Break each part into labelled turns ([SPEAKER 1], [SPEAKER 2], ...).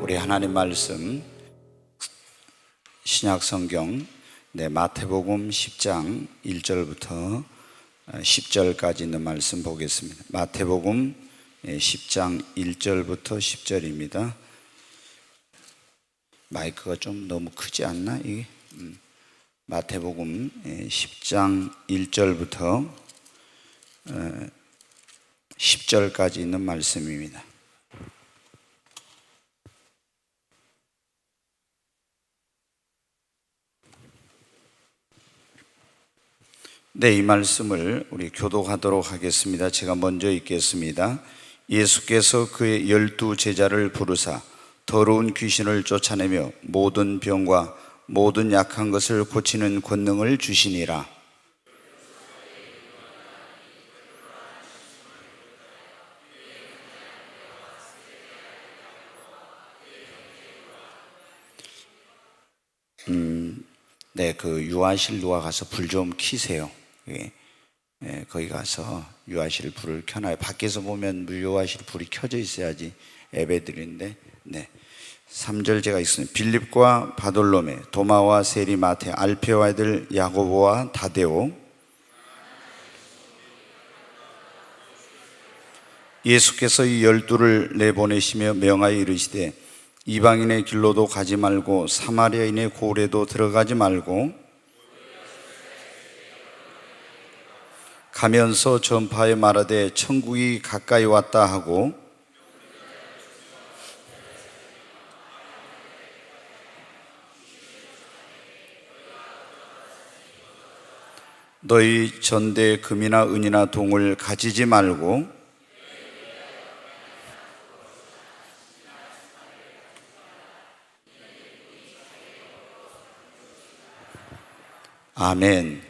[SPEAKER 1] 우리 하나님 말씀 신약 성경 마태복음 10장 1절부터 10절까지 있는 말씀 보겠습니다. 마태복음 10장 1절부터 10절입니다. 마이크가 좀 너무 크지 않나? 이게? 마태복음 10장 1절부터 10절까지 있는 말씀입니다. 이 말씀을 우리 교독하도록 하겠습니다. 제가 먼저 읽겠습니다. 예수께서 그의 12 제자를 부르사 더러운 귀신을 쫓아내며 모든 병과 모든 약한 것을 고치는 권능을 주시니라. 그 유아실 누가 가서 불 좀 켜세요. 거기 가서 유아실 불을 켜놔요. 밖에서 보면 유아실 불이 켜져 있어야지 예배드리는데 3절 제가 읽습니다. 빌립과 바돌로메, 도마와 세리, 마태, 알페와 아들 야고보와 다데오. 예수께서 이 12를 내보내시며 명하여 이르시되 이방인의 길로도 가지 말고 사마리아인의 고을에도 들어가지 말고 가면서 전파에 말하되 천국이 가까이 왔다 하고 너희 전대에 금이나 은이나 동을 가지지 말고 아멘.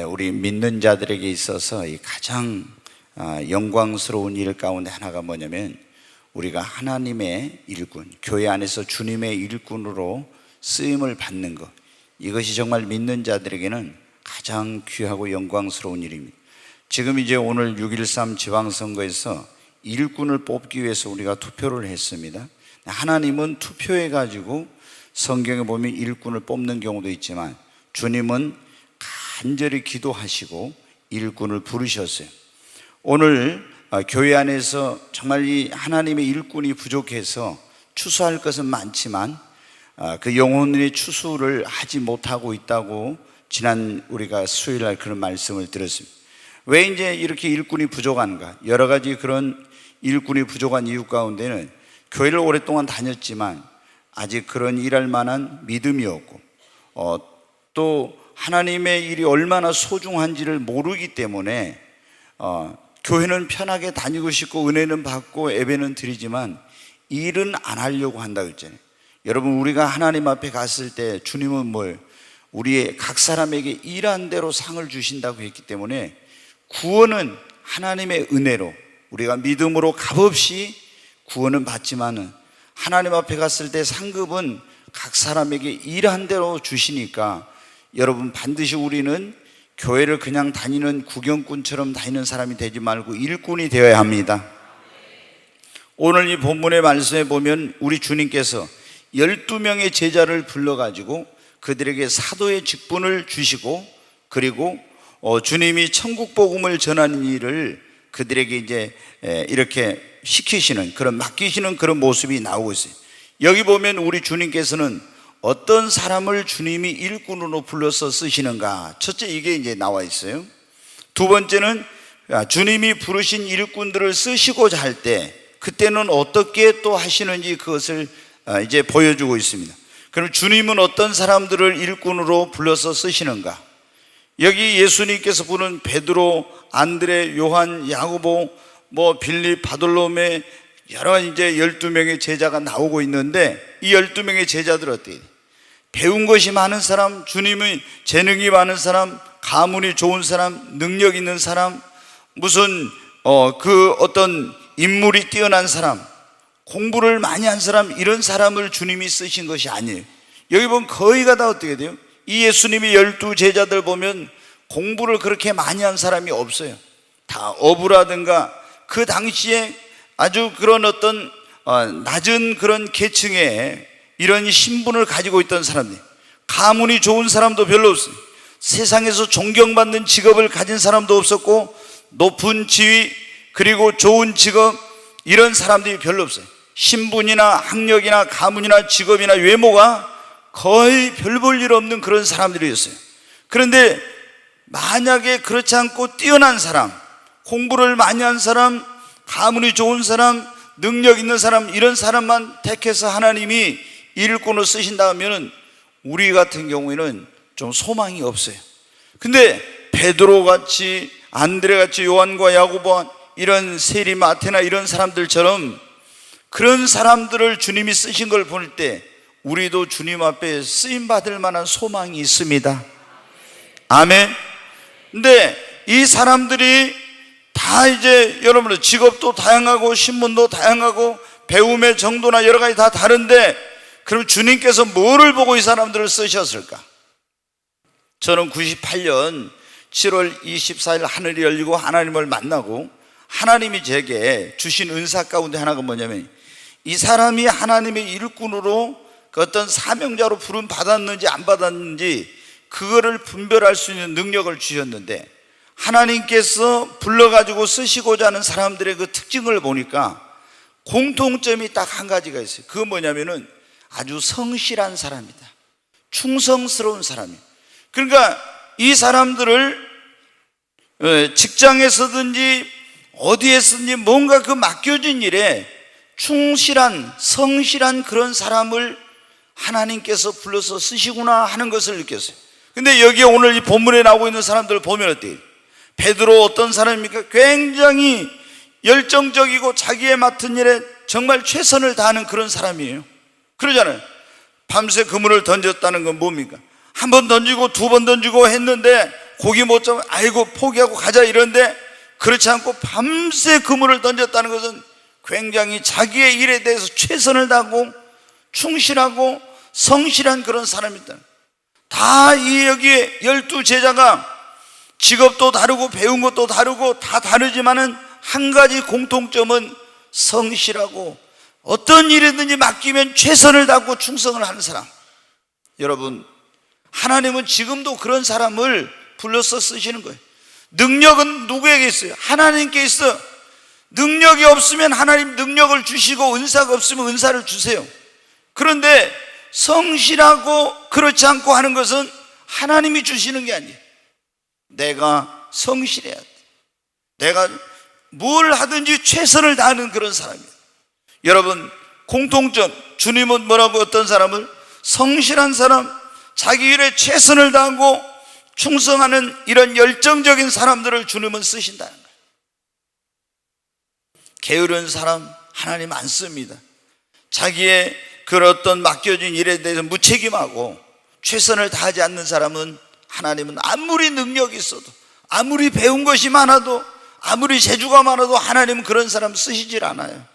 [SPEAKER 1] 우리 믿는 자들에게 있어서 이 가장 영광스러운 일 가운데 하나가 뭐냐면 우리가 하나님의 일꾼, 교회 안에서 주님의 일꾼으로 쓰임을 받는 것, 이것이 정말 믿는 자들에게는 가장 귀하고 영광스러운 일입니다. 지금 이제 오늘 6.13 지방선거에서 일꾼을 뽑기 위해서 우리가 투표를 했습니다. 하나님은 투표해가지고 성경에 보면 일꾼을 뽑는 경우도 있지만 주님은 간절히 기도하시고 일꾼을 부르셨어요. 오늘 교회 안에서 정말 이 하나님의 일꾼이 부족해서 추수할 것은 많지만 그 영혼의 추수를 하지 못하고 있다고 지난 우리가 수요일날 그런 말씀을 들었습니다. 왜 이제 이렇게 일꾼이 부족한가? 여러 가지 그런 일꾼이 부족한 이유 가운데는 교회를 오랫동안 다녔지만 아직 그런 일할 만한 믿음이 없고 또 하나님의 일이 얼마나 소중한지를 모르기 때문에 교회는 편하게 다니고 싶고 은혜는 받고 예배는 드리지만 일은 안 하려고 한다고 했잖아요. 여러분, 우리가 하나님 앞에 갔을 때 주님은 우리의 각 사람에게 일한 대로 상을 주신다고 했기 때문에 구원은 하나님의 은혜로 우리가 믿음으로 값없이 구원은 받지만은 하나님 앞에 갔을 때 상급은 각 사람에게 일한 대로 주시니까 여러분, 반드시 우리는 교회를 그냥 다니는 구경꾼처럼 다니는 사람이 되지 말고 일꾼이 되어야 합니다. 오늘 이 본문의 말씀에 보면 우리 주님께서 12명의 제자를 불러가지고 그들에게 사도의 직분을 주시고 그리고 주님이 천국 복음을 전하는 일을 그들에게 이제 이렇게 시키시는, 그런 맡기시는 그런 모습이 나오고 있어요. 여기 보면 우리 주님께서는 어떤 사람을 주님이 일꾼으로 불러서 쓰시는가? 첫째, 이게 이제 나와 있어요. 두 번째는 주님이 부르신 일꾼들을 쓰시고자 할 때 그때는 어떻게 또 하시는지 그것을 이제 보여주고 있습니다. 그럼 주님은 어떤 사람들을 일꾼으로 불러서 쓰시는가? 여기 예수님께서 부른 베드로, 안드레, 요한, 야고보, 빌립, 바돌로메 여러 가지 이제 12명의 제자가 나오고 있는데 이 12명의 제자들 어떻게 돼요? 배운 것이 많은 사람, 주님의 재능이 많은 사람, 가문이 좋은 사람, 능력 있는 사람, 무슨 그 어떤 인물이 뛰어난 사람, 공부를 많이 한 사람, 이런 사람을 주님이 쓰신 것이 아니에요. 여기 보면 거의가 다 어떻게 돼요? 이 예수님이 12 제자들 보면 공부를 그렇게 많이 한 사람이 없어요. 다 어부라든가 그 당시에 아주 그런 어떤 낮은 그런 계층에 이런 신분을 가지고 있던 사람들, 가문이 좋은 사람도 별로 없어요. 세상에서 존경받는 직업을 가진 사람도 없었고, 높은 지위 그리고 좋은 직업, 이런 사람들이 별로 없어요. 신분이나 학력이나 가문이나 직업이나 외모가 거의 별 볼 일 없는 그런 사람들이었어요. 그런데 만약에 그렇지 않고 뛰어난 사람, 공부를 많이 한 사람, 가문이 좋은 사람, 능력 있는 사람, 이런 사람만 택해서 하나님이 일꾼으로 쓰신다면 우리 같은 경우에는 좀 소망이 없어요. 근데 베드로 같이, 안드레 같이, 요한과 야고보, 이런 세리마, 아테나 이런 사람들처럼 그런 사람들을 주님이 쓰신 걸 볼 때 우리도 주님 앞에 쓰임 받을 만한 소망이 있습니다. 아멘. 근데 이 사람들이 다 이제 여러분들 직업도 다양하고 신분도 다양하고 배움의 정도나 여러 가지 다 다른데, 그럼 주님께서 뭐를 보고 이 사람들을 쓰셨을까? 저는 98년 7월 24일 하늘이 열리고 하나님을 만나고 하나님이 제게 주신 은사 가운데 하나가 뭐냐면, 이 사람이 하나님의 일꾼으로 그 어떤 사명자로 부름 받았는지 안 받았는지 그거를 분별할 수 있는 능력을 주셨는데, 하나님께서 불러가지고 쓰시고자 하는 사람들의 그 특징을 보니까 공통점이 딱 한 가지가 있어요. 그건 뭐냐면은 아주 성실한 사람이다, 충성스러운 사람이에요. 그러니까 이 사람들을 직장에서든지 어디에서든지 뭔가 그 맡겨진 일에 충실한, 성실한 그런 사람을 하나님께서 불러서 쓰시구나 하는 것을 느꼈어요. 근데 여기에 오늘 이 본문에 나오고 있는 사람들을 보면 어때요? 베드로 어떤 사람입니까? 굉장히 열정적이고 자기의 맡은 일에 정말 최선을 다하는 그런 사람이에요. 그러잖아요. 밤새 그물을 던졌다는 건 뭡니까? 한 번 던지고 두 번 던지고 했는데 고기 못 잡으면 아이고 포기하고 가자 이런데, 그렇지 않고 밤새 그물을 던졌다는 것은 굉장히 자기의 일에 대해서 최선을 다하고 충실하고 성실한 그런 사람이다. 다 이 여기에 12제자가 직업도 다르고 배운 것도 다르고 다 다르지만은 한 가지 공통점은 성실하고 어떤 일이든지 맡기면 최선을 다하고 충성을 하는 사람. 여러분, 하나님은 지금도 그런 사람을 불러서 쓰시는 거예요. 능력은 누구에게 있어요? 하나님께 있어. 능력이 없으면 하나님 능력을 주시고, 은사가 없으면 은사를 주세요. 그런데 성실하고 그렇지 않고 하는 것은 하나님이 주시는 게 아니에요. 내가 성실해야 돼. 내가 뭘 하든지 최선을 다하는 그런 사람이에요. 여러분, 공통점, 주님은 뭐라고, 어떤 사람을? 성실한 사람, 자기 일에 최선을 다하고 충성하는 이런 열정적인 사람들을 주님은 쓰신다는 거예요. 게으른 사람 하나님 안 씁니다. 자기의 그런 어떤 맡겨진 일에 대해서 무책임하고 최선을 다하지 않는 사람은 하나님은 아무리 능력이 있어도, 아무리 배운 것이 많아도, 아무리 재주가 많아도 하나님은 그런 사람 쓰시질 않아요.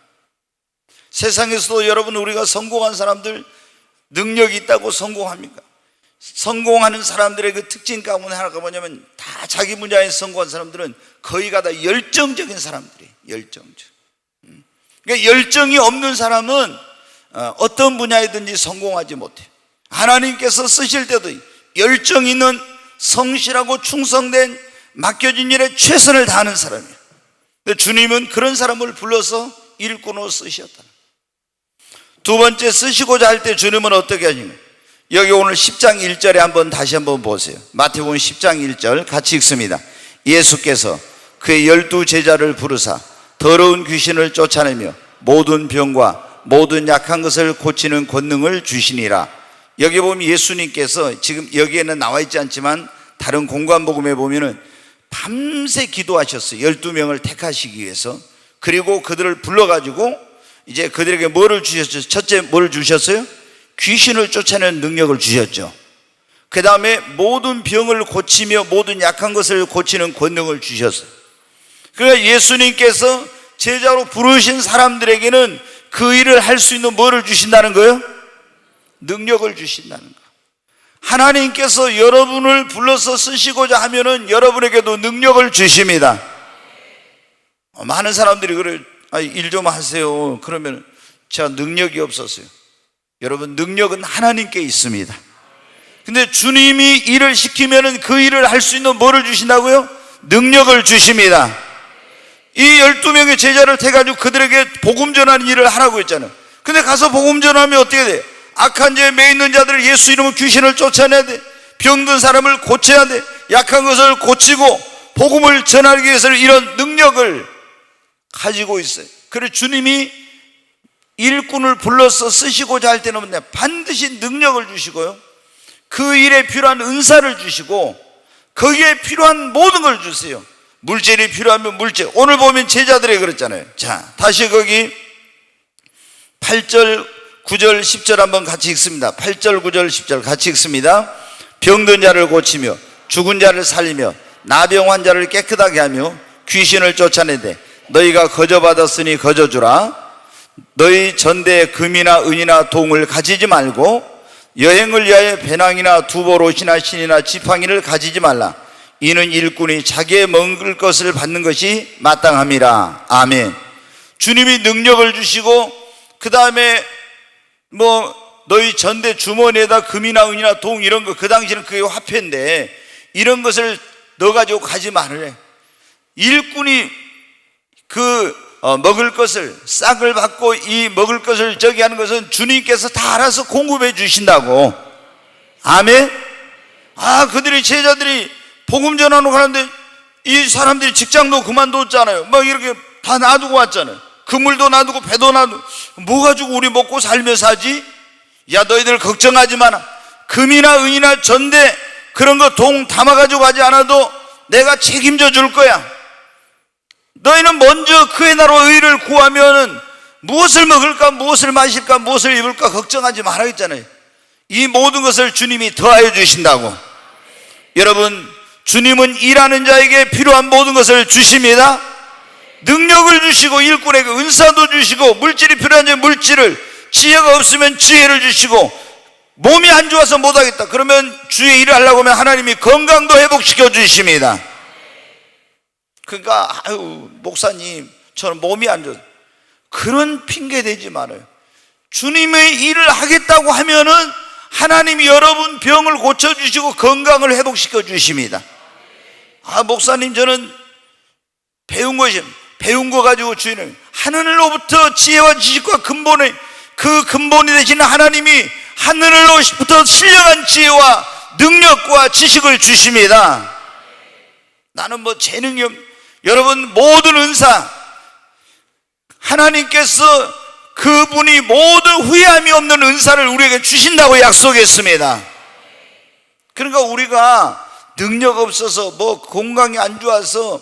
[SPEAKER 1] 세상에서도 여러분, 우리가 성공한 사람들, 능력이 있다고 성공합니까? 성공하는 사람들의 그 특징 가운데 하나가 뭐냐면, 다 자기 분야에서 성공한 사람들은 거의가 다 열정적인 사람들이에요. 열정적. 그러니까 열정이 없는 사람은 어떤 분야이든지 성공하지 못해요. 하나님께서 쓰실 때도 열정 있는, 성실하고 충성된, 맡겨진 일에 최선을 다하는 사람이에요. 근데 주님은 그런 사람을 불러서 일꾼으로 쓰셨다. 두 번째, 쓰시고자 할 때 주님은 어떻게 하시냐? 여기 오늘 10장 1절에 한번 다시 한번 보세요. 마태복음 10장 1절 같이 읽습니다. 예수께서 그의 12제자를 부르사 더러운 귀신을 쫓아내며 모든 병과 모든 약한 것을 고치는 권능을 주시니라. 여기 보면 예수님께서, 지금 여기에는 나와 있지 않지만 다른 공관복음에 보면은 밤새 기도하셨어요. 12명을 택하시기 위해서. 그리고 그들을 불러가지고 이제 그들에게 뭐를 주셨어요? 첫째, 뭐를 주셨어요? 귀신을 쫓아내는 능력을 주셨죠. 그 다음에 모든 병을 고치며 모든 약한 것을 고치는 권능을 주셨어요. 그러니까 예수님께서 제자로 부르신 사람들에게는 그 일을 할 수 있는 뭐를 주신다는 거예요? 능력을 주신다는 거예요. 하나님께서 여러분을 불러서 쓰시고자 하면은 여러분에게도 능력을 주십니다. 많은 사람들이 그래요. 일 좀 하세요. 그러면 제가 능력이 없었어요. 여러분, 능력은 하나님께 있습니다. 근데 주님이 일을 시키면은 그 일을 할 수 있는 뭐를 주신다고요? 능력을 주십니다. 이 12명의 제자를 태가지고 그들에게 복음 전하는 일을 하라고 했잖아요. 근데 가서 복음 전하면 어떻게 돼? 악한 죄에 매여 있는 자들을 예수 이름으로 귀신을 쫓아내야 돼. 병든 사람을 고쳐야 돼. 약한 것을 고치고 복음을 전하기 위해서는 이런 능력을 가지고 있어요. 그래서 주님이 일꾼을 불러서 쓰시고자 할 때는 반드시 능력을 주시고요, 그 일에 필요한 은사를 주시고 거기에 필요한 모든 걸 주세요. 물질이 필요하면 물질. 오늘 보면 제자들이 그랬잖아요. 자, 다시 거기 8절 9절 10절 한번 같이 읽습니다. 8절 9절 10절 같이 읽습니다. 병든 자를 고치며 죽은 자를 살리며 나병 환자를 깨끗하게 하며 귀신을 쫓아내되 너희가 거저 받았으니 거저 주라. 너희 전대에 금이나 은이나 동을 가지지 말고 여행을 위하여 배낭이나 두벌 옷이나 신이나 지팡이를 가지지 말라. 이는 일꾼이 자기의 먹을 것을 받는 것이 마땅함이라. 아멘. 주님이 능력을 주시고 그 다음에 너희 전대 주머니에다 금이나 은이나 동 이런 거, 그 당시는 그게 화폐인데 이런 것을 넣어가지고 가지 말으래. 일꾼이 먹을 것을 싹을 받고 이 먹을 것을 저기 하는 것은 주님께서 다 알아서 공급해 주신다고. 아멘. 그들이 제자들이 복음 전하러 가는데 이 사람들이 직장도 그만뒀잖아요. 이렇게 다 놔두고 왔잖아요. 그물도 놔두고 배도 놔두고 뭐 가지고 우리 먹고 살며 사지? 야, 너희들 걱정하지 마라. 금이나 은이나 전대 그런 거 동 담아가지고 가지 않아도 내가 책임져 줄 거야. 너희는 먼저 그의 나라와 의를 구하면은 무엇을 먹을까, 무엇을 마실까, 무엇을 입을까 걱정하지 말아 했잖아요. 이 모든 것을 주님이 더하여 주신다고. 여러분, 주님은 일하는 자에게 필요한 모든 것을 주십니다. 능력을 주시고 일꾼에게 은사도 주시고 물질이 필요한 자에 물질을, 지혜가 없으면 지혜를 주시고 몸이 안 좋아서 못하겠다 그러면 주의 일을 하려고 하면 하나님이 건강도 회복시켜 주십니다. 그러니까 목사님 저는 몸이 안 좋아서, 그런 핑계 대지 말아요. 주님의 일을 하겠다고 하면은 하나님이 여러분 병을 고쳐주시고 건강을 회복시켜 주십니다. 목사님 저는 배운 거 가지고 주인을, 하늘로부터 지혜와 지식과 그 근본이 되시는 하나님이 하늘로부터 신령한 지혜와 능력과 지식을 주십니다. 나는 재능이 여러분 모든 은사 하나님께서 그분이 모든 후회함이 없는 은사를 우리에게 주신다고 약속했습니다. 그러니까 우리가 능력 없어서 건강이 안 좋아서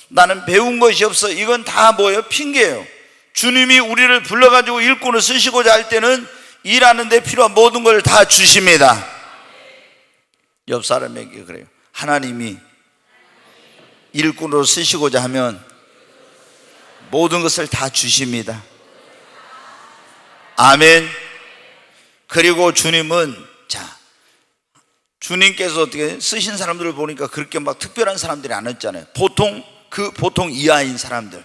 [SPEAKER 1] 나는 배운 것이 없어, 이건 다 핑계예요. 주님이 우리를 불러가지고 일꾼을 쓰시고자 할 때는 일하는 데 필요한 모든 걸 다 주십니다. 옆 사람에게 그래요. 하나님이 일꾼으로 쓰시고자 하면 모든 것을 다 주십니다. 아멘. 그리고 주님은 주님께서 어떻게 쓰신 사람들을 보니까 그렇게 특별한 사람들이 아니었잖아요. 보통 이하인 사람들.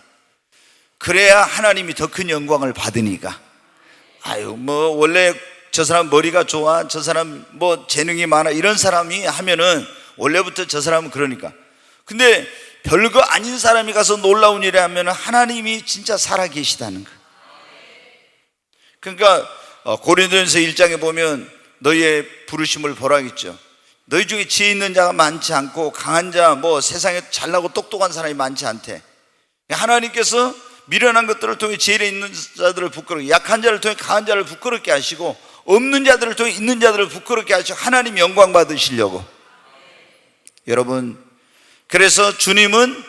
[SPEAKER 1] 그래야 하나님이 더 큰 영광을 받으니까. 원래 저 사람 머리가 좋아, 저 사람 재능이 많아, 이런 사람이 하면은 원래부터 저 사람은 그러니까. 근데 별거 아닌 사람이 가서 놀라운 일을 하면은 하나님이 진짜 살아계시다는 거예요. 그러니까 고린도전서 1장에 보면 너희의 부르심을 보라 했죠. 너희 중에 지혜 있는 자가 많지 않고 강한 자, 세상에 잘나고 똑똑한 사람이 많지 않대. 하나님께서 미련한 것들을 통해 지혜 있는 자들을 부끄럽게, 약한 자를 통해 강한 자를 부끄럽게 하시고 없는 자들을 통해 있는 자들을 부끄럽게 하시고 하나님 영광 받으시려고. 여러분, 그래서 주님은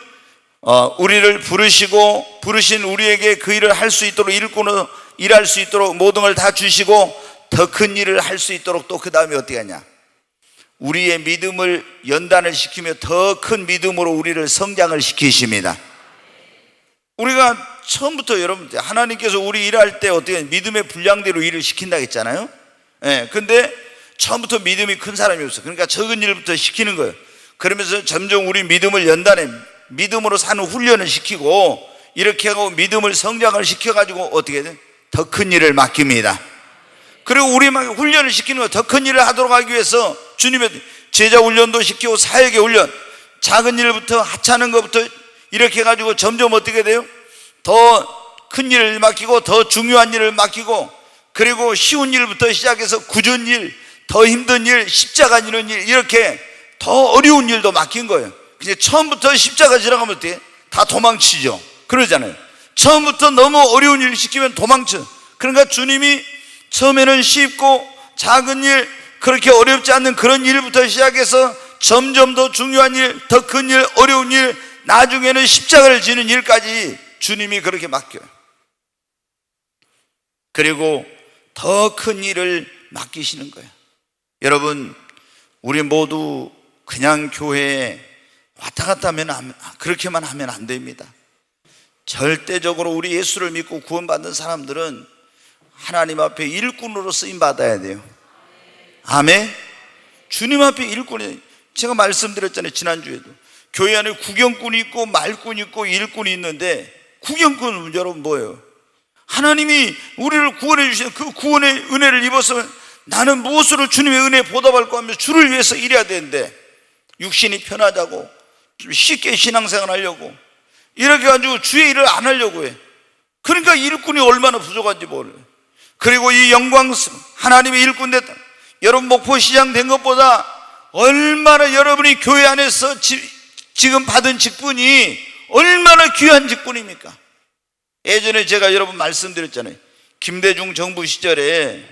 [SPEAKER 1] 우리를 부르시고 부르신 우리에게 그 일을 할 수 있도록, 일꾼으로 일할 수 있도록 모든 걸 다 주시고 더 큰 일을 할 수 있도록 또 그 다음에 어떻게 하냐, 우리의 믿음을 연단을 시키며 더 큰 믿음으로 우리를 성장을 시키십니다. 우리가 처음부터 여러분, 하나님께서 우리 일할 때 어떻게 믿음의 분량대로 일을 시킨다고 했잖아요. 근데 처음부터 믿음이 큰 사람이 없어. 그러니까 적은 일부터 시키는 거예요. 그러면서 점점 우리 믿음을 연단해 믿음으로 사는 훈련을 시키고 이렇게 하고 믿음을 성장을 시켜가지고 어떻게 돼? 더 큰 일을 맡깁니다. 그리고 우리 막 훈련을 시키는 거, 더 큰 일을 하도록 하기 위해서 주님의 제자 훈련도 시키고 사역의 훈련, 작은 일부터 하찮은 것부터 이렇게 해가지고 점점 어떻게 돼요? 더 큰 일을 맡기고 더 중요한 일을 맡기고, 그리고 쉬운 일부터 시작해서 굳은 일, 더 힘든 일, 십자가 지는 일, 이렇게 더 어려운 일도 맡긴 거예요. 근데 처음부터 십자가 지나가면 어떻게? 다 도망치죠. 그러잖아요. 처음부터 너무 어려운 일을 시키면 도망쳐. 그러니까 주님이 처음에는 쉽고 작은 일, 그렇게 어렵지 않는 그런 일부터 시작해서 점점 더 중요한 일, 더 큰 일, 어려운 일, 나중에는 십자가를 지는 일까지 주님이 그렇게 맡겨요. 그리고 더 큰 일을 맡기시는 거예요. 여러분, 우리 모두 그냥 교회에 왔다 갔다 하면, 그렇게만 하면 안 됩니다. 절대적으로 우리 예수를 믿고 구원받은 사람들은 하나님 앞에 일꾼으로 쓰임받아야 돼요. 아멘. 주님 앞에 일꾼이, 제가 말씀드렸잖아요, 지난주에도. 교회 안에 구경꾼이 있고 말꾼이 있고 일꾼이 있는데, 구경꾼은 여러분 뭐예요? 하나님이 우리를 구원해 주신 그 구원의 은혜를 입어서 나는 무엇으로 주님의 은혜에 보답할 거 하며 주를 위해서 일해야 되는데, 육신이 편하자고 좀 쉽게 신앙생활 하려고 이렇게 가지고 주의 일을 안 하려고 해. 그러니까 일꾼이 얼마나 부족한지 모르요. 그리고 이 영광스러운 하나님의 일꾼 됐다. 여러분, 목포시장 된 것보다 얼마나 여러분이 교회 안에서 지금 받은 직분이 얼마나 귀한 직분입니까? 예전에 제가 여러분 말씀드렸잖아요. 김대중 정부 시절에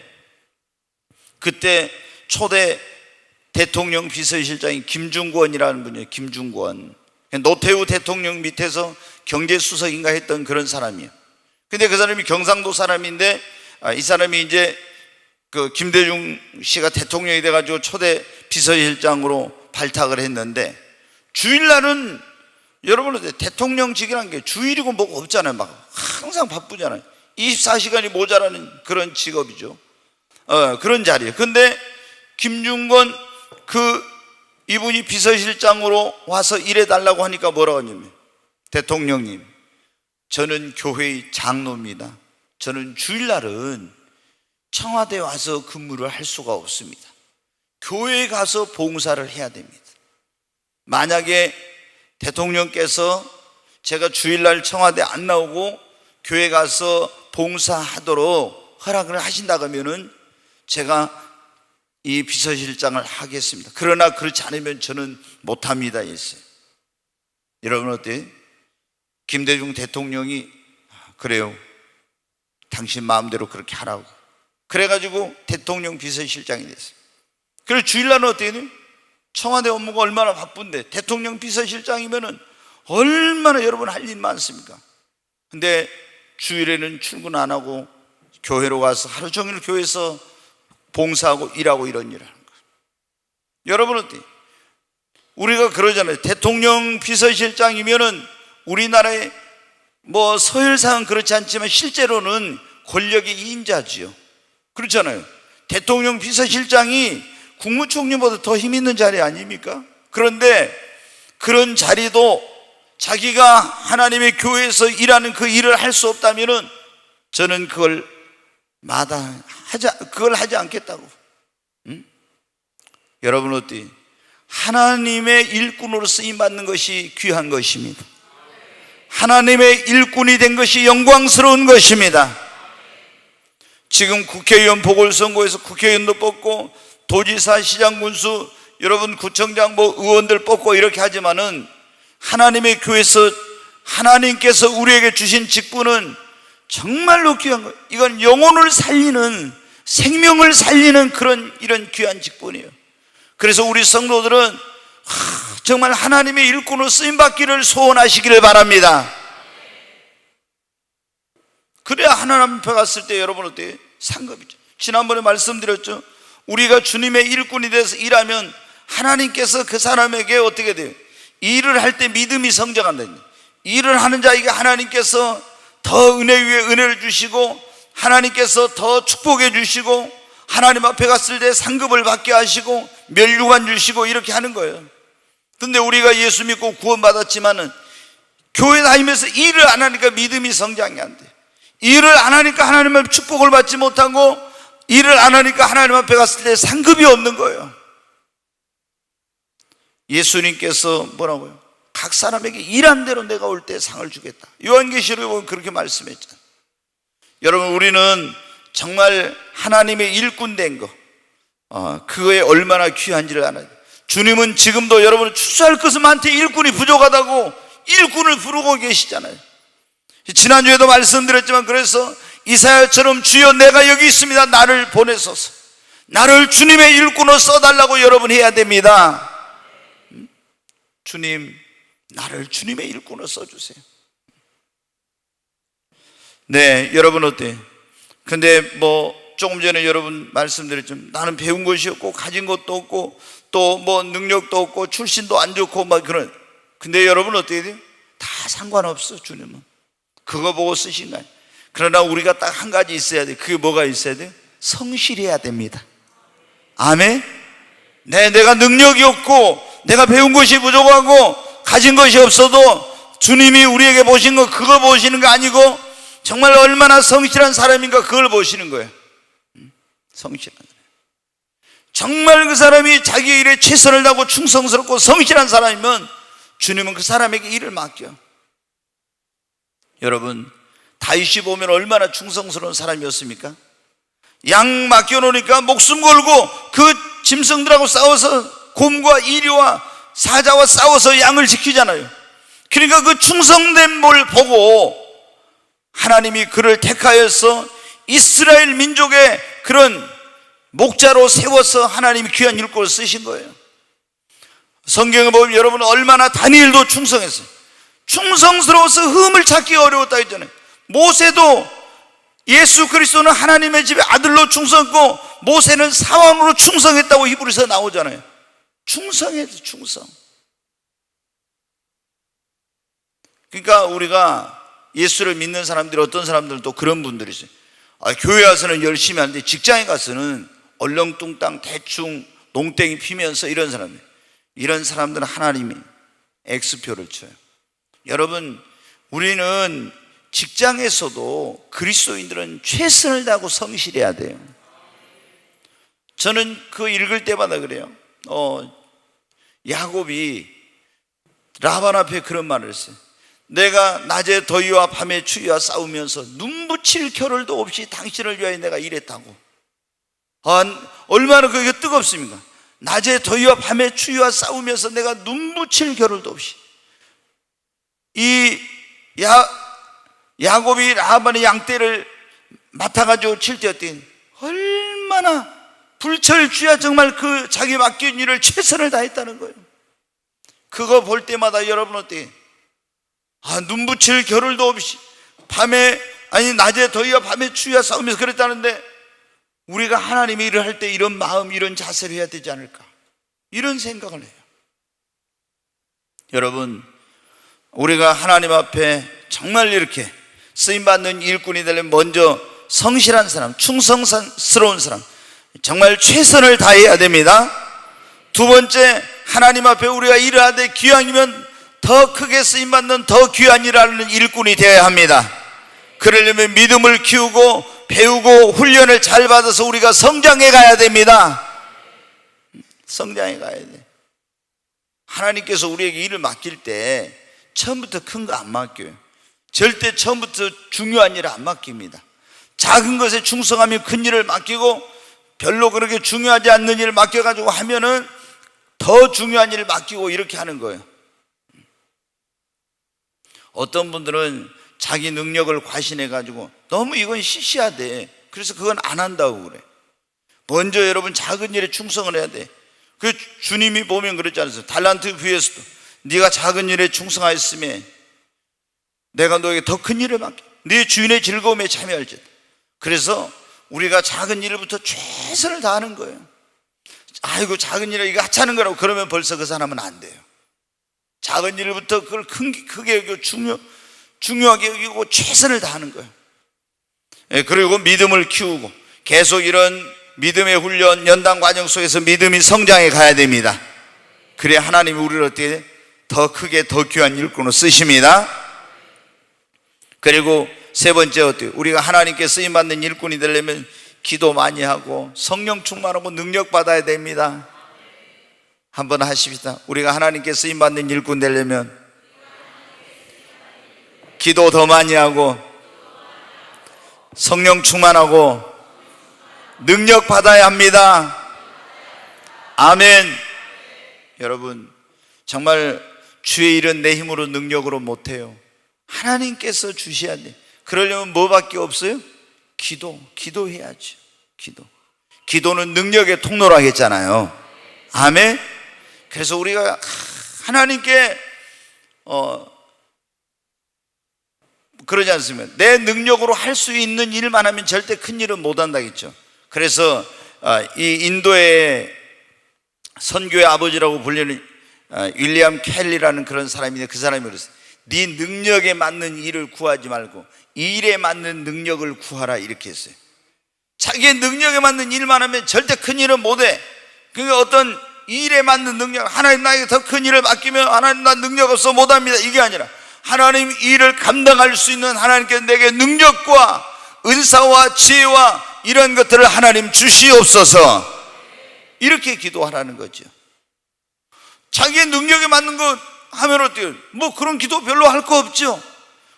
[SPEAKER 1] 그때 초대 대통령 비서실장인 김중권이라는 분이에요. 김중권. 노태우 대통령 밑에서 경제수석인가 했던 그런 사람이에요. 근데 그 사람이 경상도 사람인데, 이 사람이 이제 그 김대중 씨가 대통령이 돼가지고 초대 비서실장으로 발탁을 했는데, 주일날은 여러분 대통령직이라는 게 주일이고 뭐가 없잖아요. 막 항상 바쁘잖아요. 24시간이 모자라는 그런 직업이죠. 그런 자리예요. 근데 김중권 이분이 비서실장으로 와서 일해달라고 하니까 뭐라고 하냐면, 대통령님, 저는 교회의 장로입니다. 저는 주일날은 청와대에 와서 근무를 할 수가 없습니다. 교회에 가서 봉사를 해야 됩니다. 만약에 대통령께서 제가 주일날 청와대 안 나오고 교회 가서 봉사하도록 허락을 하신다고 하면은 제가 이 비서실장을 하겠습니다. 그러나 그렇지 않으면 저는 못합니다 했어요. 여러분 어때요? 김대중 대통령이 그래요, 당신 마음대로 그렇게 하라고 그래가지고 대통령 비서실장이 됐어요. 그리고 주일날은 어떻게 해요? 청와대 업무가 얼마나 바쁜데 대통령 비서실장이면은 얼마나 여러분 할 일 많습니까? 근데 주일에는 출근 안 하고 교회로 가서 하루 종일 교회에서 봉사하고 일하고 이런 일을 하는 거예요. 여러분 어때요? 우리가 그러잖아요. 대통령 비서실장이면은 우리나라의 뭐 서열상은 그렇지 않지만 실제로는 권력의 2인자지요. 그렇잖아요. 대통령 비서실장이 국무총리보다 더 힘 있는 자리 아닙니까? 그런데 그런 자리도 자기가 하나님의 교회에서 일하는 그 일을 할 수 없다면은 저는 그걸 하지 않겠다고. 응? 여러분 어때요? 하나님의 일꾼으로 쓰임받는 것이 귀한 것입니다. 하나님의 일꾼이 된 것이 영광스러운 것입니다. 지금 국회의원 보궐선거에서 국회의원도 뽑고 도지사, 시장, 군수, 여러분 구청장, 의원들 뽑고 이렇게 하지만은 하나님의 교회에서 하나님께서 우리에게 주신 직분은 정말로 귀한 거예요. 이건 영혼을 살리는, 생명을 살리는 이런 귀한 직분이에요. 그래서 우리 성도들은 정말 하나님의 일꾼으로 쓰임받기를 소원하시기를 바랍니다. 그래야 하나님 앞에 갔을 때 여러분 어때요? 상급이죠. 지난번에 말씀드렸죠. 우리가 주님의 일꾼이 돼서 일하면 하나님께서 그 사람에게 어떻게 돼요? 일을 할 때 믿음이 성장한다. 일을 하는 자에게 하나님께서 더 은혜 위에 은혜를 주시고 하나님께서 더 축복해 주시고 하나님 앞에 갔을 때 상급을 받게 하시고 면류관 주시고 이렇게 하는 거예요. 근데 우리가 예수 믿고 구원받았지만은 교회 다니면서 일을 안 하니까 믿음이 성장이 안 돼. 일을 안 하니까 하나님의 축복을 받지 못하고, 일을 안 하니까 하나님 앞에 갔을 때 상급이 없는 거예요. 예수님께서 뭐라고요? 각 사람에게 일한 대로 내가 올 때 상을 주겠다. 요한계시록에 보면 그렇게 말씀했잖아요. 여러분, 우리는 정말 하나님의 일꾼 된 거, 그거에 얼마나 귀한지를 알아요. 주님은 지금도 여러분을 추수할 것은 많되 일꾼이 부족하다고 일꾼을 부르고 계시잖아요. 지난주에도 말씀드렸지만, 그래서 이사야처럼 주여 내가 여기 있습니다, 나를 보내소서, 나를 주님의 일꾼으로 써달라고 여러분 해야 됩니다. 주님, 나를 주님의 일꾼으로 써주세요. 네, 여러분 어때요? 근데 조금 전에 여러분 말씀드렸지만, 나는 배운 것이 없고 가진 것도 없고 또 능력도 없고 출신도 안 좋고 그런. 근데 여러분 어떻게 돼요? 다 상관없어. 주님은 그거 보고 쓰신 거예요. 그러나 우리가 딱 한 가지 있어야 돼. 그게 뭐가 있어야 돼요? 성실해야 됩니다. 아멘. 내가 능력이 없고 내가 배운 것이 부족하고 가진 것이 없어도 주님이 우리에게 보신 거, 그거 보시는 거 아니고 정말 얼마나 성실한 사람인가, 그걸 보시는 거예요. 성실한 사람. 정말 그 사람이 자기 일에 최선을 다하고 충성스럽고 성실한 사람이면 주님은 그 사람에게 일을 맡겨. 여러분, 다윗이 보면 얼마나 충성스러운 사람이었습니까? 양 맡겨놓으니까 목숨 걸고 그 짐승들하고 싸워서, 곰과 이리와 사자와 싸워서 양을 지키잖아요. 그러니까 그 충성된 걸 보고 하나님이 그를 택하여서 이스라엘 민족의 그런 목자로 세워서 하나님이 귀한 일꾼을 쓰신 거예요. 성경에 보면 여러분 얼마나 다니엘도 충성했어요. 충성스러워서 흠을 찾기 어려웠다 했잖아요. 모세도 예수 그리스도는 하나님의 집의 아들로 충성했고 모세는 사왕으로 충성했다고 히브리서에 나오잖아요. 충성했어요. 충성. 그러니까 우리가 예수를 믿는 사람들이, 어떤 사람들은 또 그런 분들이 있어요. 교회 와서는 열심히 하는데 직장에 가서는 얼렁뚱땅 대충 농땡이 피면서 이런 사람이에요. 이런 사람들은 하나님이 X표를 쳐요. 여러분, 우리는 직장에서도 그리스도인들은 최선을 다하고 성실해야 돼요. 저는 그 읽을 때마다 그래요. 야곱이 라반 앞에 그런 말을 했어요. 내가 낮에 더위와 밤에 추위와 싸우면서 눈붙일 겨를도 없이 당신을 위하여 내가 일했다고. 얼마나 그게 뜨겁습니까? 낮에 더위와 밤에 추위와 싸우면서 내가 눈붙일 겨를도 없이. 이 야곱이 라반의 양떼를 맡아가지고 칠 때였더니 얼마나 불철주야 정말 그 자기 맡긴 일을 최선을 다했다는 거예요. 그거 볼 때마다 여러분 어때요? 눈붙일 겨를도 없이 낮에 더위와 밤에 추위와 싸우면서 그랬다는데, 우리가 하나님의 일을 할 때 이런 마음, 이런 자세를 해야 되지 않을까, 이런 생각을 해요. 여러분, 우리가 하나님 앞에 정말 이렇게 쓰임받는 일꾼이 되려면 먼저 성실한 사람, 충성스러운 사람, 정말 최선을 다해야 됩니다. 두 번째, 하나님 앞에 우리가 일을 하되 기왕이면 더 크게 쓰임받는 더 귀한 일을 하는 일꾼이 되어야 합니다. 그러려면 믿음을 키우고 배우고 훈련을 잘 받아서 우리가 성장해 가야 됩니다. 성장해 가야 돼. 하나님께서 우리에게 일을 맡길 때 처음부터 큰 거 안 맡겨요. 절대 처음부터 중요한 일을 안 맡깁니다. 작은 것에 충성하면 큰 일을 맡기고, 별로 그렇게 중요하지 않는 일을 맡겨가지고 하면은 더 중요한 일을 맡기고, 이렇게 하는 거예요. 어떤 분들은 자기 능력을 과신해가지고 너무 이건 시시하대, 그래서 그건 안 한다고 그래. 먼저 여러분 작은 일에 충성을 해야 돼. 그 주님이 보면 그랬지 않았어요? 달란트 귀에서도 네가 작은 일에 충성하였으면 내가 너에게 더 큰 일을 맡겨, 네 주인의 즐거움에 참여할지다. 그래서 우리가 작은 일부터 최선을 다하는 거예요. 아이고 작은 일에 이거 하찮은 거라고 그러면 벌써 그 사람은 안 돼요. 작은 일부터 그걸 크게 여기고 중요하게 여기고 최선을 다하는 거예요. 그리고 믿음을 키우고 계속 이런 믿음의 훈련, 연단 과정 속에서 믿음이 성장해 가야 됩니다. 그래야 하나님이 우리를 어떻게 더 크게 더 귀한 일꾼으로 쓰십니다. 그리고 세 번째 어때요? 우리가 하나님께 쓰임받는 일꾼이 되려면 기도 많이 하고 성령 충만하고 능력 받아야 됩니다. 한번 하십시다. 우리가 하나님께 쓰임받는 일꾼 되려면 기도 더 많이 하고 성령 충만하고 능력 받아야 합니다. 아멘. 여러분, 정말 주의 일은 내 힘으로 능력으로 못해요. 하나님께서 주셔야 돼. 그러려면 뭐밖에 없어요? 기도해야죠. 기도는 능력의 통로라 했잖아요. 아멘. 그래서 우리가 하나님께 그러지 않습니까? 내 능력으로 할 수 있는 일만 하면 절대 큰 일은 못 한다겠죠. 그래서 이 인도의 선교의 아버지라고 불리는 윌리엄 켈리라는 그런 사람인데, 그 사람이 그랬어요. 네 능력에 맞는 일을 구하지 말고 일에 맞는 능력을 구하라, 이렇게 했어요. 자기의 능력에 맞는 일만 하면 절대 큰 일은 못해. 그러니까 어떤 일에 맞는 능력, 하나님 나에게 더 큰 일을 맡기면 하나님 나 능력 없어 못합니다, 이게 아니라 하나님 일을 감당할 수 있는 하나님께서 내게 능력과 은사와 지혜와 이런 것들을 하나님 주시옵소서, 이렇게 기도하라는 거죠. 자기의 능력에 맞는 것 하면 어때요? 뭐 그런 기도 별로 할 거 없죠.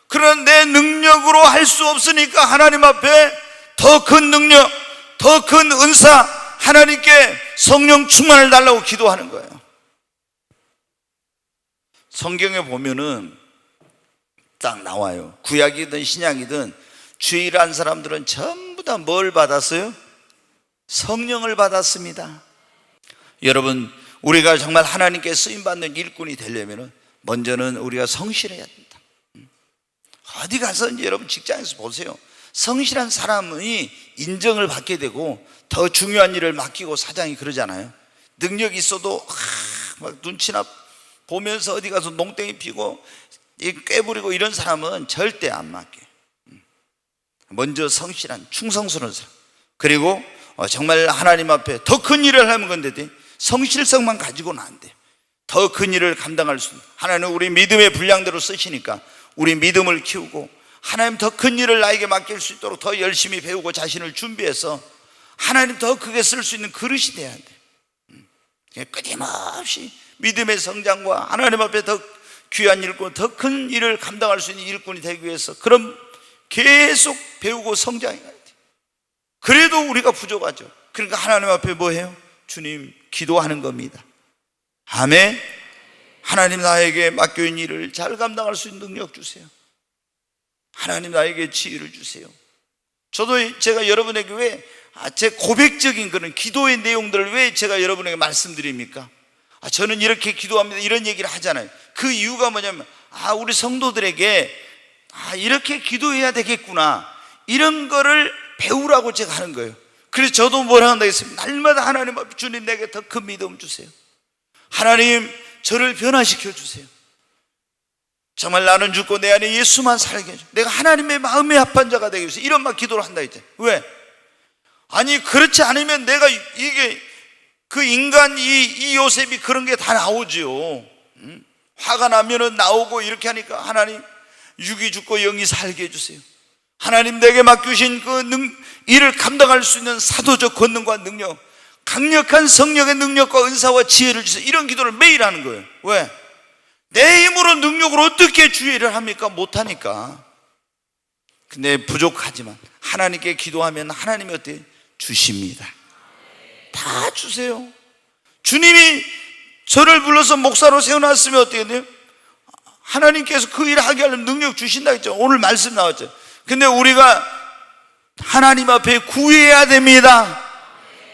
[SPEAKER 1] 그러나 내 능력으로 할 수 없으니까 하나님 앞에 더 큰 능력, 더 큰 은사, 하나님께 성령 충만을 달라고 기도하는 거예요. 성경에 보면은 딱 나와요. 구약이든 신약이든 주의 일한 사람들은 전부 다 뭘 받았어요? 성령을 받았습니다. 여러분, 우리가 정말 하나님께 쓰임받는 일꾼이 되려면 먼저는 우리가 성실해야 된다. 어디 가서 이제 여러분 직장에서 보세요. 성실한 사람이 인정을 받게 되고 더 중요한 일을 맡기고, 사장이 그러잖아요. 능력이 있어도 막 눈치나 보면서 어디 가서 농땡이 피고 꾀부리고 이런 사람은 절대 안 맡겨요. 먼저 성실한 충성스러운 사람, 그리고 정말 하나님 앞에 더 큰 일을 하면 건데 성실성만 가지고는 안 돼요. 더 큰 일을 감당할 수 있는, 하나님은 우리 믿음의 분량대로 쓰시니까 우리 믿음을 키우고 하나님 더 큰 일을 나에게 맡길 수 있도록 더 열심히 배우고 자신을 준비해서 하나님 더 크게 쓸 수 있는 그릇이 돼야 돼요. 끊임없이 믿음의 성장과 하나님 앞에 더 귀한 일꾼, 더 큰 일을 감당할 수 있는 일꾼이 되기 위해서 그럼 계속 배우고 성장해야 돼요. 그래도 우리가 부족하죠. 그러니까 하나님 앞에 뭐 해요? 주님, 기도하는 겁니다. 아멘. 하나님, 나에게 맡겨진 일을 잘 감당할 수 있는 능력 주세요. 하나님, 나에게 지혜를 주세요. 저도 제가 여러분에게 왜 제 고백적인 그런 기도의 내용들을 왜 제가 여러분에게 말씀드립니까? 저는 이렇게 기도합니다, 이런 얘기를 하잖아요. 그 이유가 뭐냐면 우리 성도들에게 이렇게 기도해야 되겠구나, 이런 거를 배우라고 제가 하는 거예요. 그래서 저도 뭘 한다 했습니다. 날마다 하나님 앞에 주님, 내게 더 큰 믿음 주세요. 하나님, 저를 변화시켜 주세요. 정말 나는 죽고 내 안에 예수만 살게 해줘. 내가 하나님의 마음에 합한 자가 되기 위해서 이런 막 기도를 한다 했잖아요. 왜? 아니, 그렇지 않으면 내가 이게 그 인간 이 요셉이 그런 게 다 나오죠. 화가 나면은 나오고 이렇게 하니까 하나님, 육이 죽고 영이 살게 해주세요. 하나님, 내게 맡기신 그 일을 감당할 수 있는 사도적 권능과 능력, 강력한 성령의 능력과 은사와 지혜를 주세요. 이런 기도를 매일 하는 거예요. 왜? 내 힘으로 능력으로 어떻게 주의 일을 합니까? 못하니까. 근데 부족하지만 하나님께 기도하면 하나님이 어때요? 주십니다. 다 주세요. 주님이 저를 불러서 목사로 세워놨으면 어떻게 돼요? 하나님께서 그 일을 하게 하려면 능력 주신다 했죠. 오늘 말씀 나왔죠. 근데 우리가 하나님 앞에 구해야 됩니다.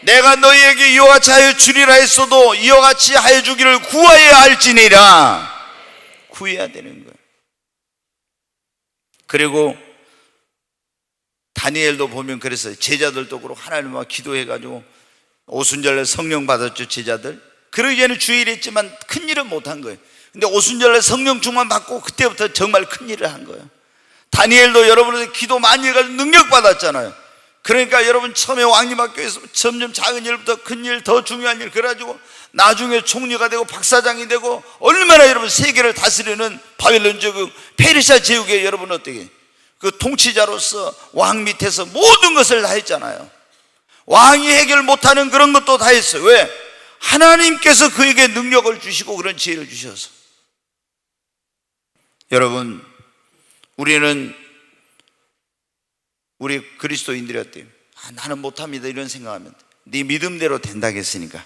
[SPEAKER 1] 내가 너희에게 이와 같이 하여 주리라 했어도 이와 같이 하여 주기를 구하여야 할지니라. 구해야 되는 거예요. 그리고 다니엘도 보면 그래서 제자들도 그렇고 하나님 앞에 기도해가지고 오순절날 성령 받았죠, 제자들. 그러기 전에 주일 했지만 큰 일은 못한 거예요. 근데 오순절날 성령 충만 받고 그때부터 정말 큰 일을 한 거예요. 다니엘도 여러분한테 기도 많이 해가지고 능력 받았잖아요. 그러니까 여러분 처음에 왕님학교에서 점점 작은 일부터 큰 일, 더 중요한 일, 그래가지고 나중에 총리가 되고 박사장이 되고 얼마나 여러분 세계를 다스리는 바빌론 제국, 페르시아 제국에 여러분 어떻게 그 통치자로서 왕 밑에서 모든 것을 다 했잖아요. 왕이 해결 못하는 그런 것도 다 했어요. 왜? 하나님께서 그에게 능력을 주시고 그런 지혜를 주셔서. 여러분, 우리는 우리 그리스도인들이 어때요? 나는 못합니다 이런 생각하면 네 믿음대로 된다겠으니까.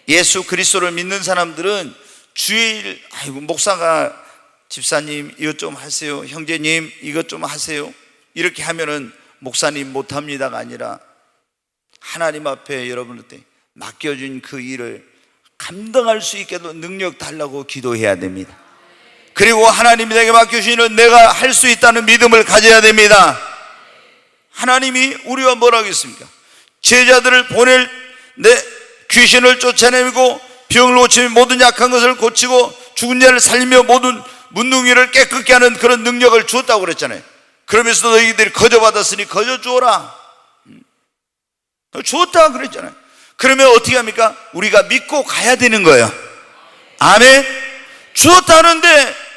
[SPEAKER 1] 예수 그리스도를 믿는 사람들은 주일, 아이고 목사가 집사님 이것 좀 하세요, 형제님 이것 좀 하세요, 이렇게 하면은 목사님 못합니다가 아니라 하나님 앞에 여러분한테 맡겨준 그 일을 감당할 수 있게 능력 달라고 기도해야 됩니다. 그리고 하나님이 내게 맡겨주시는 내가 할 수 있다는 믿음을 가져야 됩니다. 하나님이 우리와 뭐라고 했습니까? 제자들을 보낼 내 귀신을 쫓아내고 병을 고치며 모든 약한 것을 고치고 죽은 자를 살리며 모든 문둥이를 깨끗게 하는 그런 능력을 주었다고 그랬잖아요. 그러면서 너희들이 거저받았으니 거저 주어라 주었다 그랬잖아요. 그러면 어떻게 합니까? 우리가 믿고 가야 되는 거예요. 아멘. 주었다는데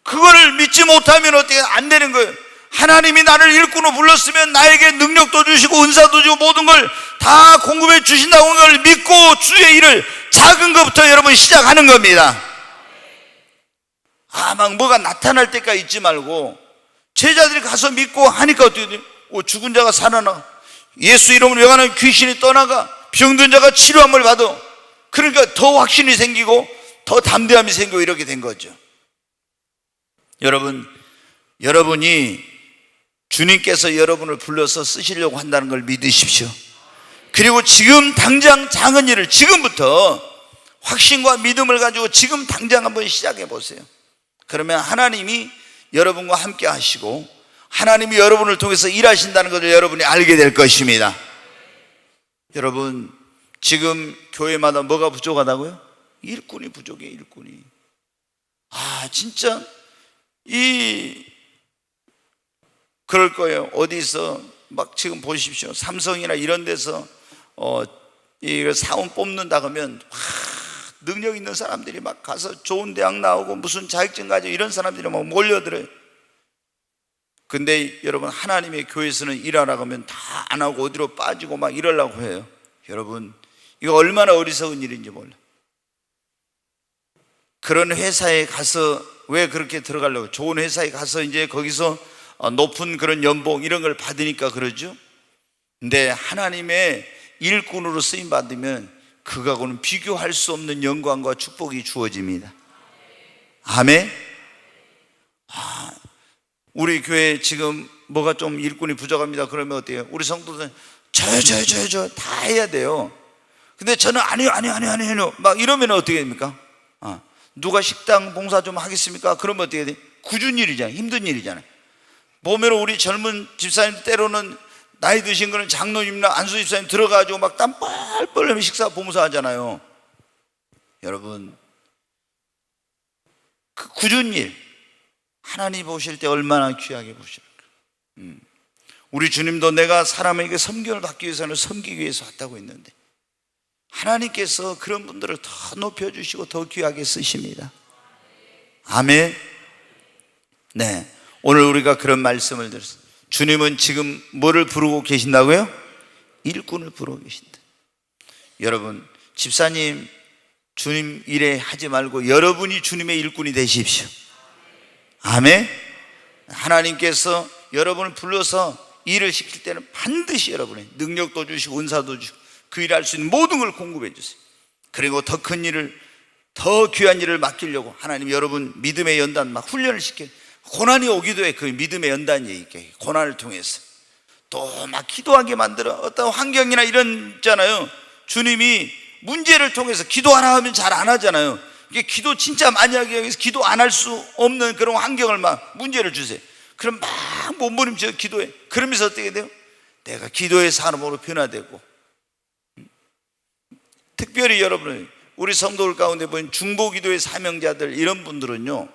[SPEAKER 1] 그거를 믿지 못하면 어떻게 안 되는 거예요. 하나님이 나를 일꾼으로 불렀으면 나에게 능력도 주시고 은사도 주고 모든 걸 다 공급해 주신다고 하는 걸 믿고 주의 일을 작은 것부터 여러분 시작하는 겁니다. 막 뭐가 나타날 때까지 있지 말고 제자들이 가서 믿고 하니까 어떻게 돼요? 죽은 자가 살아나, 예수 이름으로 영하는 귀신이 떠나가, 병든 자가 치료함을 받아. 그러니까 더 확신이 생기고 더 담대함이 생기고 이렇게 된 거죠. 여러분이 주님께서 여러분을 불러서 쓰시려고 한다는 걸 믿으십시오. 그리고 지금 당장 작은 일을 지금부터 확신과 믿음을 가지고 지금 당장 한번 시작해 보세요. 그러면 하나님이 여러분과 함께 하시고 하나님이 여러분을 통해서 일하신다는 것을 여러분이 알게 될 것입니다. 여러분, 지금 교회마다 뭐가 부족하다고요? 일꾼이 부족해요. 일꾼이. 진짜 그럴 거예요. 어디서 막 지금 보십시오. 삼성이나 이런 데서 이 사원 뽑는다 그러면 능력 있는 사람들이 막 가서 좋은 대학 나오고 무슨 자격증 가지고 이런 사람들이 막 몰려들어요. 근데 여러분, 하나님의 교회에서는 일하라고 하면 다 안 하고 어디로 빠지고 막 이러려고 해요. 여러분, 이거 얼마나 어리석은 일인지 몰라. 그런 회사에 가서 왜 그렇게 들어가려고? 좋은 회사에 가서 이제 거기서 높은 그런 연봉 이런 걸 받으니까 그러죠. 근데 하나님의 일꾼으로 쓰임 받으면 그거하고는 비교할 수 없는 영광과 축복이 주어집니다. 아멘. 우리 교회 지금 뭐가 좀 일꾼이 부족합니다. 그러면 어때요? 우리 성도들은 저 다 해야 돼요. 근데 저는 아니요 막 이러면 어떻게 됩니까? 누가 식당 봉사 좀 하겠습니까? 그러면 어떻게 돼? 굳은 일이잖아요. 힘든 일이잖아요. 보면 우리 젊은 집사님 때로는 나이 드신 거는 장로님이나 안수 집사님 들어가지고 막 땀 뻘뻘 흘리며 식사 봉사 하잖아요. 여러분, 그 굳은 일 하나님 보실 때 얼마나 귀하게 보시는가. 우리 주님도 내가 사람에게 섬김을 받기 위해서는 섬기기 위해서 왔다고 했는데 하나님께서 그런 분들을 더 높여주시고 더 귀하게 쓰십니다. 아멘. 네, 오늘 우리가 그런 말씀을 들었어요. 주님은 지금 뭐를 부르고 계신다고요? 일꾼을 부르고 계신다. 여러분, 집사님 주님 일에 하지 말고 여러분이 주님의 일꾼이 되십시오. 아멘. 하나님께서 여러분을 불러서 일을 시킬 때는 반드시 여러분의 능력도 주시고 은사도 주시고 그 일을 할 수 있는 모든 걸 공급해 주세요. 그리고 더 큰 일을, 더 귀한 일을 맡기려고 하나님 여러분 믿음의 연단 막 훈련을 시켜요. 고난이 오기도 해. 그 믿음의 연단 얘기해. 고난을 통해서 또 막 기도하게 만들어. 어떤 환경이나 이런 있잖아요. 주님이 문제를 통해서 기도하라 하면 잘 안 하잖아요. 이게 기도 진짜 많이 하기 위해서 기도 안 할 수 없는 그런 환경을 막 문제를 주세요. 그럼 막 몸부림쳐 기도해. 그러면서 어떻게 돼요? 내가 기도의 사람으로 변화되고. 특별히 여러분, 우리 성도들 가운데 보면 중보기도의 사명자들 이런 분들은요,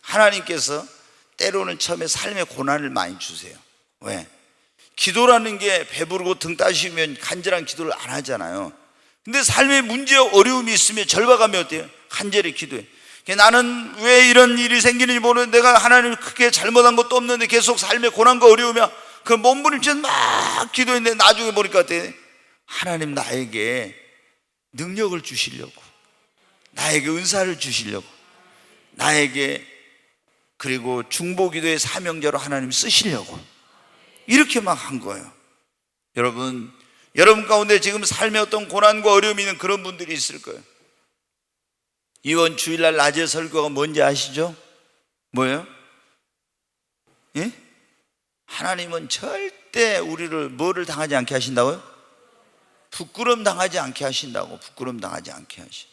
[SPEAKER 1] 하나님께서 때로는 처음에 삶의 고난을 많이 주세요. 왜? 기도라는 게 배부르고 등 따시면 간절한 기도를 안 하잖아요. 근데 삶에 문제 어려움이 있으면 절박하면 어때요? 간절히 기도해. 나는 왜 이런 일이 생기는지 모르는데 내가 하나님을 크게 잘못한 것도 없는데 계속 삶의 고난과 어려움이야. 그 몸부림쳐 막 기도했는데 나중에 보니까 어때? 하나님 나에게 능력을 주시려고, 나에게 은사를 주시려고, 나에게 그리고 중보기도의 사명자로 하나님 쓰시려고 이렇게 막 한 거예요. 여러분 가운데 지금 삶의 어떤 고난과 어려움이 있는 그런 분들이 있을 거예요. 이번 주일날 낮에 설교가 뭔지 아시죠? 뭐예요? 예? 하나님은 절대 우리를 뭐를 당하지 않게 하신다고요? 부끄럼 당하지 않게 하신다고. 부끄럼 당하지 않게 하시.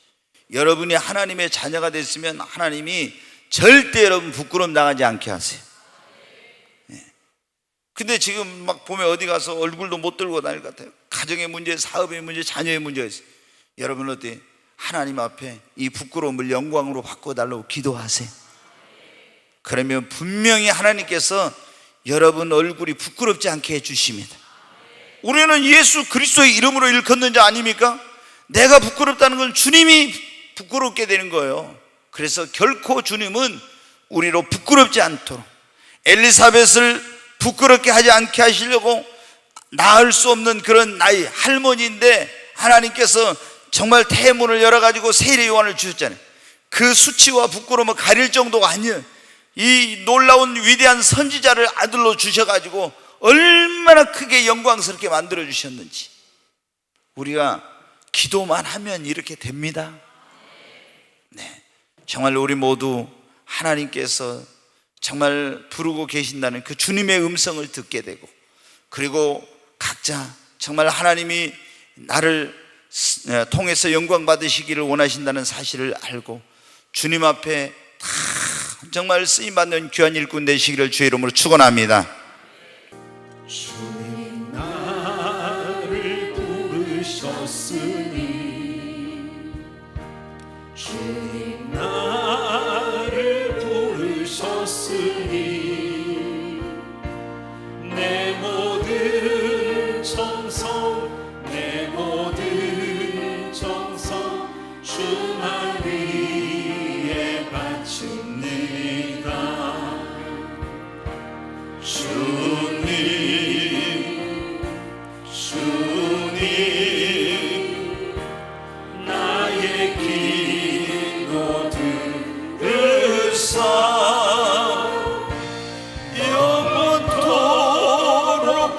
[SPEAKER 1] 여러분이 하나님의 자녀가 됐으면 하나님이 절대 여러분 부끄럼 당하지 않게 하세요. 예. 근데 지금 막 보면 어디 가서 얼굴도 못 들고 다닐 것 같아요. 가정의 문제, 사업의 문제, 자녀의 문제가 있어요. 여러분 어때? 하나님 앞에 이 부끄러움을 영광으로 바꿔달라고 기도하세요. 그러면 분명히 하나님께서 여러분 얼굴이 부끄럽지 않게 해주십니다. 우리는 예수 그리스도의 이름으로 일컫는 자 아닙니까? 내가 부끄럽다는 건 주님이 부끄럽게 되는 거예요. 그래서 결코 주님은 우리로 부끄럽지 않도록, 엘리사벳을 부끄럽게 하지 않게 하시려고 낳을 수 없는 그런 나이 할머니인데 하나님께서 정말 태문을 열어가지고 세례 요한을 주셨잖아요. 그 수치와 부끄러움을 가릴 정도가 아니에요. 이 놀라운 위대한 선지자를 아들로 주셔가지고 얼마나 크게 영광스럽게 만들어 주셨는지. 우리가 기도만 하면 이렇게 됩니다. 네, 정말 우리 모두 하나님께서 정말 부르고 계신다는 그 주님의 음성을 듣게 되고, 그리고 각자 정말 하나님이 나를 통해서 영광 받으시기를 원하신다는 사실을 알고 주님 앞에 다 정말 쓰임받는 귀한 일꾼 되시기를 주의 이름으로 축원합니다.
[SPEAKER 2] 주님 나를 부르셨으니, 주님 나를 부르셨으니, 내 모든 정성, 내 모든 정성 주만 위에 바칩니다. 주님 나의 기도 들으사 영원토록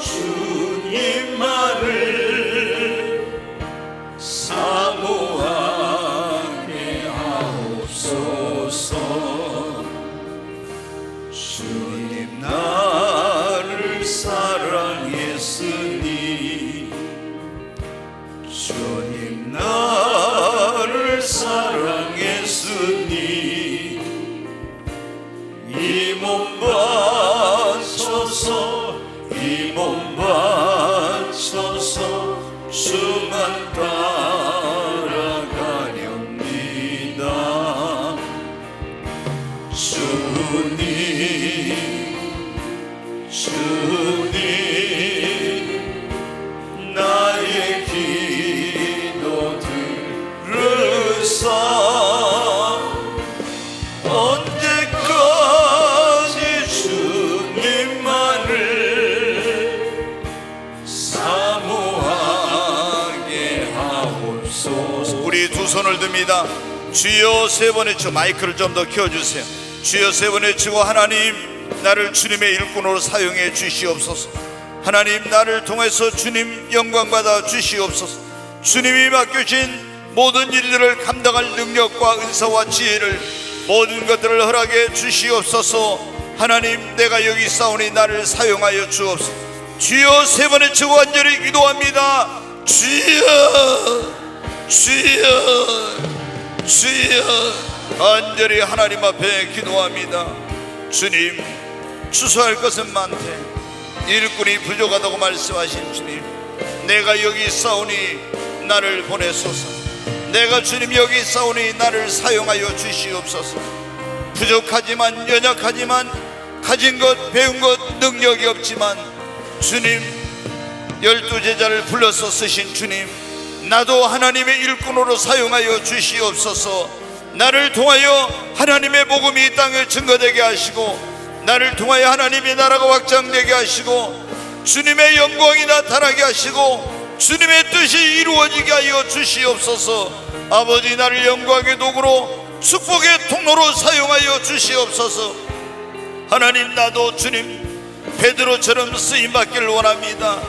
[SPEAKER 2] 주님만을 사모하게 하옵소서. 주님 나를 사랑했으니, 주님 나를 사랑했으니, 이 몸 바쳐서, 이 몸 바쳐서 주만 따라가렵니다. 주님 나의 기도 들으사 언제까지 주님만을 사모하게 하옵소서. 우리 두 손을 듭니다. 주여 세 번 외쳐. 마이크를 좀 더 켜주세요. 주여 세 번 외치고, 하나님 나를 주님의 일꾼으로 사용해 주시옵소서. 하나님 나를 통해서 주님 영광받아 주시옵소서. 주님이 맡겨진 모든 일들을 감당할 능력과 은사와 지혜를, 모든 것들을 허락해 주시옵소서. 하나님 내가 여기 있사오니 나를 사용하여 주옵소서. 주여 세 번 외치고 간절히 기도합니다. 주여 주여 주여. 간절히 하나님 앞에 기도합니다. 주님 추수할 것은 많되 일꾼이 부족하다고 말씀하신 주님, 내가 여기 있사오니 나를 보내소서. 내가 주님 여기 있사오니 나를 사용하여 주시옵소서. 부족하지만 연약하지만 가진 것 배운 것 능력이 없지만 주님 12제자를 불러서 쓰신 주님, 나도 하나님의 일꾼으로 사용하여 주시옵소서. 나를 통하여 하나님의 복음이 이 땅에 증거되게 하시고, 나를 통하여 하나님의 나라가 확장되게 하시고, 주님의 영광이 나타나게 하시고, 주님의 뜻이 이루어지게 하여 주시옵소서. 아버지, 나를 영광의 도구로 축복의 통로로 사용하여 주시옵소서. 하나님, 나도 주님 베드로처럼 쓰임받기를 원합니다.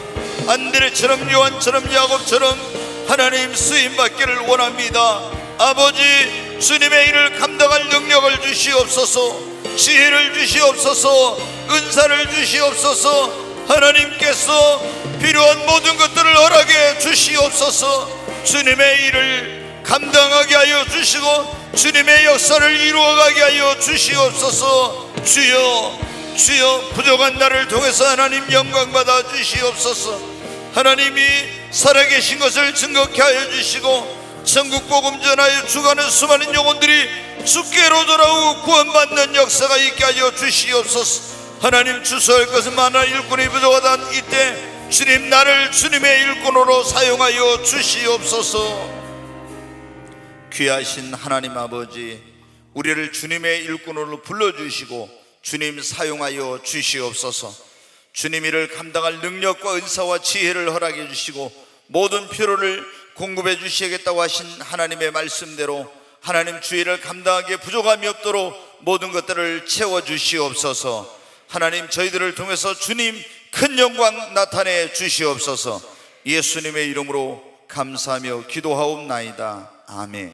[SPEAKER 2] 안드레처럼, 요한처럼, 야곱처럼 하나님 쓰임받기를 원합니다. 아버지, 주님의 일을 감당할 능력을 주시옵소서. 지혜를 주시옵소서. 은사를 주시옵소서. 하나님께서 필요한 모든 것들을 허락해 주시옵소서. 주님의 일을 감당하게 하여 주시고 주님의 역사를 이루어가게 하여 주시옵소서. 주여 부족한 나를 통해서 하나님 영광받아 주시옵소서. 하나님이 살아계신 것을 증거케 하여 주시고 천국 복음 전하여 주가는 수많은 영혼들이 주께로 돌아오고 구원받는 역사가 있게 하여 주시옵소서. 하나님, 주소할 것은 많아 일꾼이 부족하단 이때 주님, 나를 주님의 일꾼으로 사용하여 주시옵소서. 귀하신 하나님 아버지, 우리를 주님의 일꾼으로 불러주시고 주님 사용하여 주시옵소서. 주님 일을 감당할 능력과 은사와 지혜를 허락해 주시고 모든 필요를 공급해 주시겠다고 하신 하나님의 말씀대로 하나님 주의를 감당하기에 부족함이 없도록 모든 것들을 채워 주시옵소서. 하나님, 저희들을 통해서 주님 큰 영광 나타내 주시옵소서. 예수님의 이름으로 감사하며 기도하옵나이다. 아멘.